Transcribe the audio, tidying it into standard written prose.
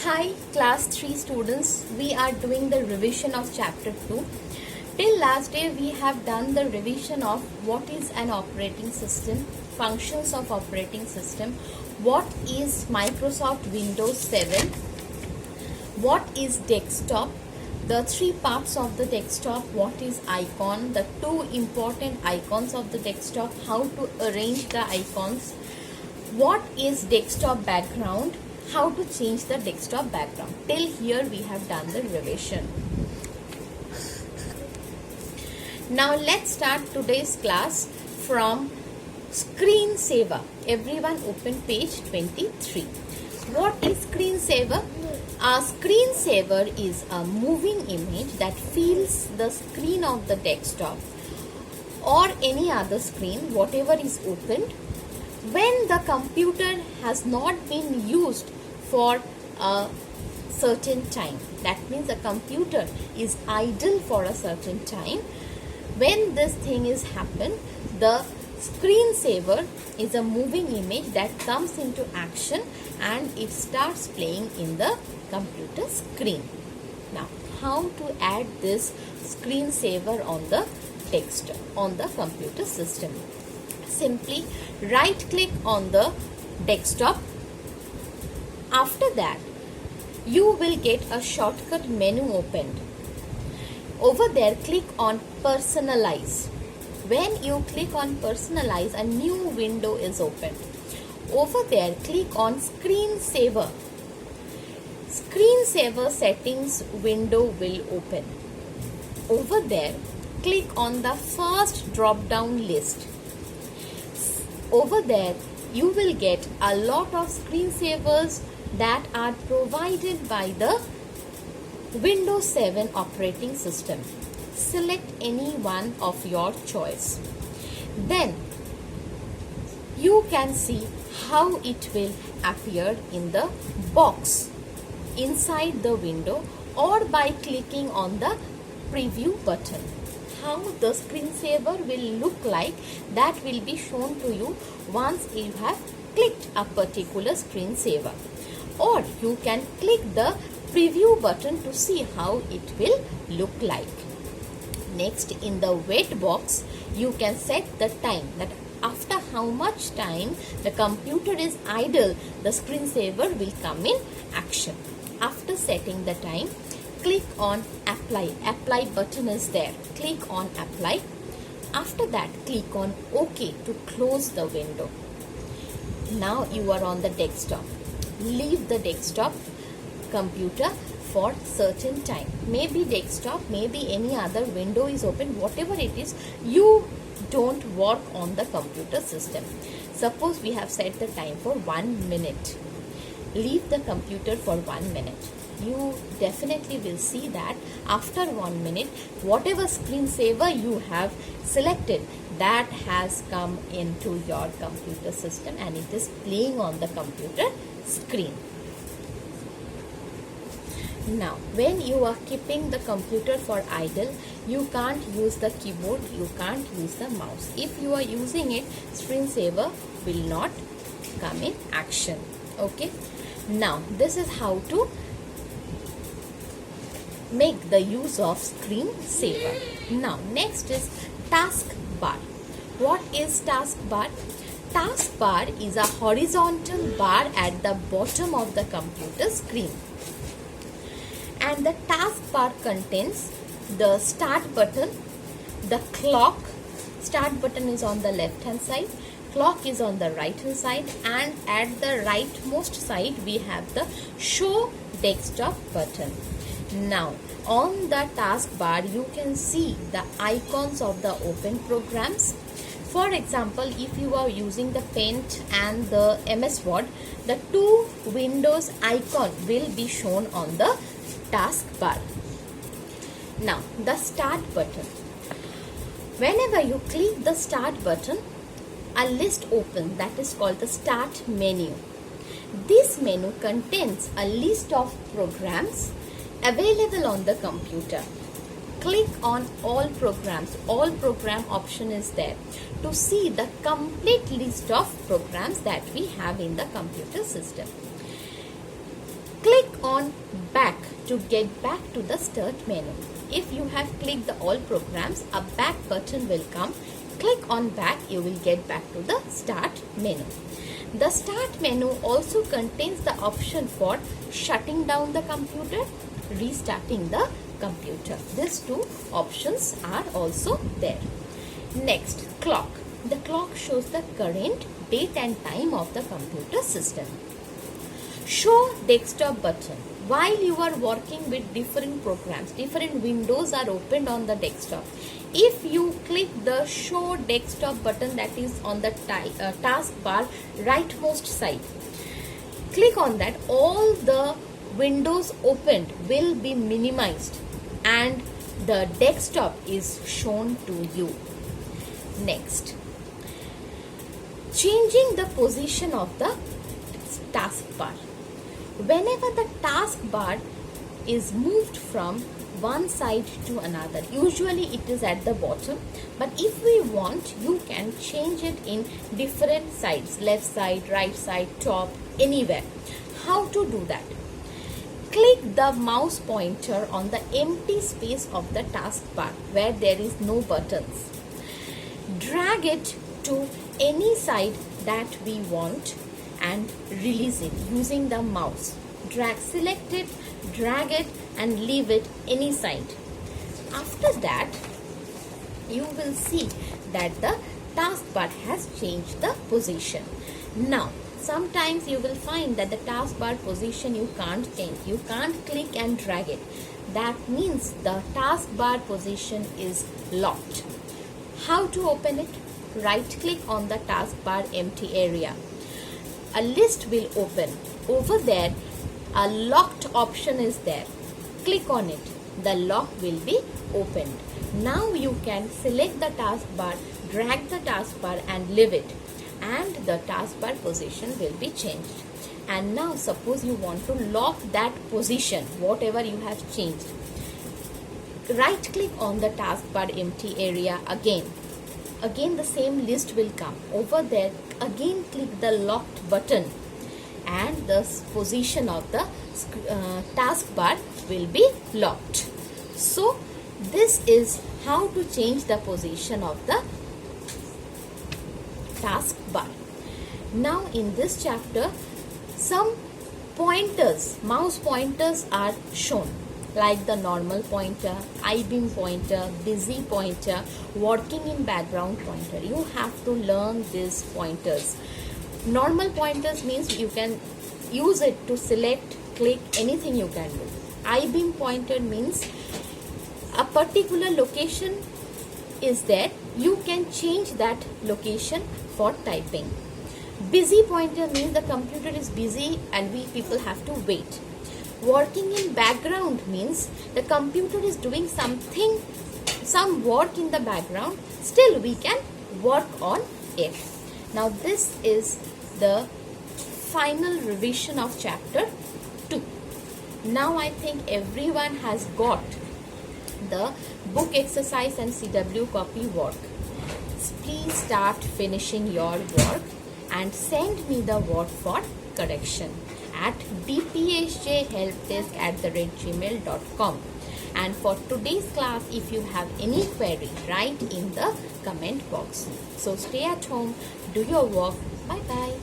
Hi class 3 students, we are doing the revision of chapter 2. Till last day we have done the revision of what is an operating system, functions of operating system, what is Microsoft Windows 7, what is desktop, the three parts of the desktop, what is icon, the two important icons of the desktop, how to arrange the icons, what is desktop background, how to change the desktop background. Till here we have done the revision. Now let's start today's class from screensaver. Everyone open page 23. What is screensaver? A screensaver is a moving image that fills the screen of the desktop or any other screen, whatever is opened, when the computer has not been used for a certain time. That means the computer is idle for a certain time. When this thing is happened, the screensaver is a moving image that comes into action and it starts playing in the computer screen. Now, how to add this screensaver on the desktop, on the computer system? Simply right click on the desktop. After that, you will get a shortcut menu opened. Over there, click on personalize. When you click on personalize, a new window is opened. Over there, click on screensaver. Screensaver settings window will open. Over there, click on the first drop down list. Over there, you will get a lot of screensavers that are provided by the Windows 7 operating system. Select any one of your choice. Then you can see how it will appear in the box inside the window or by clicking on the preview button. How the screensaver will look like, that will be shown to you once you have clicked a particular screensaver. Or you can click the preview button to see how it will look like. Next, in the wait box, you can set the time, that after how much time the computer is idle, the screensaver will come in action. After setting the time, click on apply. Apply button is there. Click on apply. After that, click on OK to close the window. Now you are on the desktop. Leave the desktop computer for certain time. Maybe desktop, maybe any other window is open, whatever it is, you don't work on the computer system. Suppose we have set the time for 1 minute. Leave the computer for 1 minute. You definitely will see that after 1 minute, whatever screensaver you have selected, that has come into your computer system and it is playing on the computer screen. Now, when you are keeping the computer for idle, you can't use the keyboard, you can't use the mouse. If you are using it, screensaver will not come in action. Okay. Now, this is how to make the use of screensaver. Now, next is taskbar. What is taskbar? Taskbar is a horizontal bar at the bottom of the computer screen. And the taskbar contains the start button, the clock. Start button is on the left hand side, clock is on the right hand side, and at the rightmost side we have the show desktop button. Now on the taskbar you can see the icons of the open programs. For example, if you are using the Paint and the MS Word, the two Windows icon will be shown on the taskbar. Now the start button. Whenever you click the start button, a list opens that is called the start menu. This menu contains a list of programs available on the computer. Click on all programs. All program option is there to see the complete list of programs that we have in the computer system. Click on back to get back to the start menu. If you have clicked the all programs, a back button will come. Click on back, you will get back to the start menu. The start menu also contains the option for shutting down the computer, restarting the computer. These two options are also there. Next, clock. The clock shows the current date and time of the computer system. Show desktop button. While you are working with different programs, different windows are opened on the desktop. If you click the show desktop button that is on the taskbar rightmost side, click on that, all the windows opened will be minimized and the desktop is shown to you. Next, changing the position of the taskbar. Whenever the taskbar is moved from one side to another, usually it is at the bottom, but if we want, you can change it in different sides, left side, right side, top, anywhere. How to do that? Click the mouse pointer on the empty space of the taskbar where there is no buttons. Drag it to any side that we want and release it using the mouse. Select it, drag it and leave it any side. After that, you will see that the taskbar has changed the position. Now, sometimes you will find that the taskbar position you can't change. You can't click and drag it. That means the taskbar position is locked. How to open it? Right click on the taskbar empty area. A list will open. Over there, a locked option is there. Click on it. The lock will be opened. Now you can select the taskbar, drag the taskbar and leave it. And the taskbar position will be changed. And now suppose you want to lock that position, whatever you have changed. Right click on the taskbar empty area again. Again the same list will come. Over there, again click the locked button and the position of the taskbar will be locked. So this is how to change the position of the taskbar. Now in this chapter, some pointers, mouse pointers are shown, like the normal pointer, I-beam pointer, busy pointer, working in background pointer. You have to learn these pointers. Normal pointers means you can use it to select, click, anything you can do. I-beam pointer means a particular location is there, you can change that location for typing. Busy pointer means the computer is busy and we people have to wait. Working in background means the computer is doing something, some work in the background, still we can work on it. Now this is the final revision of chapter 2. Now I think everyone has got the book exercise and CW copy work. Please start finishing your work and send me the work for correction at dphjhelpdesk@gmail.com. And for today's class, if you have any query, write in the comment box. So stay at home, do your work. Bye bye.